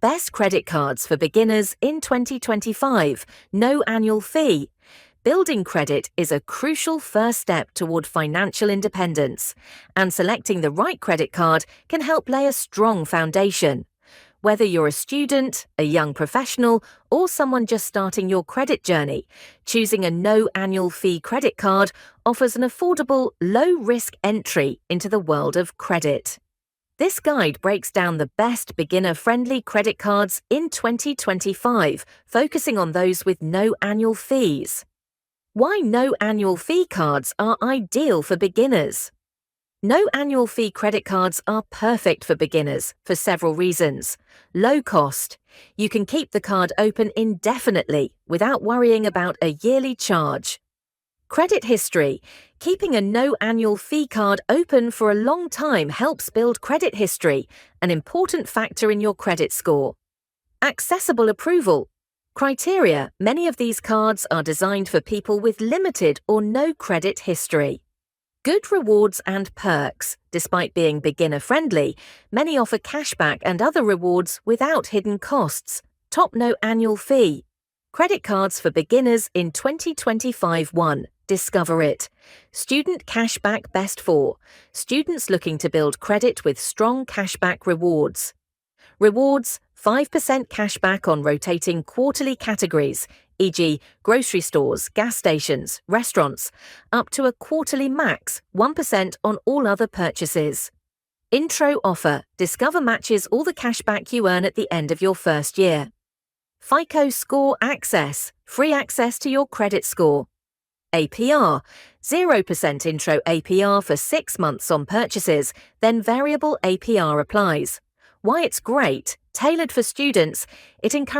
Best credit cards for beginners in 2025. No annual fee. Building credit is a crucial first step toward financial independence, and selecting the right credit card can help lay a strong foundation. Whether you're a student, a young professional, or someone just starting your credit journey, choosing a no annual fee credit card offers an affordable, low-risk entry into the world of credit. This guide breaks down the best beginner-friendly credit cards in 2025, focusing on those with no annual fees. Why no annual fee cards are ideal for beginners. No annual fee credit cards are perfect for beginners for several reasons. Low cost. You can keep the card open indefinitely without worrying about a yearly charge. Credit history. Keeping a no annual fee card open for a long time helps build credit history, an important factor in your credit score. Accessible approval. Criteria. Many of these cards are designed for people with limited or no credit history. Good rewards and perks. Despite being beginner-friendly, many offer cashback and other rewards without hidden costs. Top no annual fee. Credit cards for beginners in 2025. 1. Discover it. Student Cashback Best 4. Students looking to build credit with strong cashback rewards. Rewards: 5% cashback on rotating quarterly categories, e.g. grocery stores, gas stations, restaurants, up to a quarterly max, 1% on all other purchases. Intro offer: Discover matches all the cashback you earn at the end of your first year. FICO Score Access: free access to your credit score. APR: 0% intro APR for 6 months on purchases, then variable APR applies. Why it's great: tailored for students, it encourages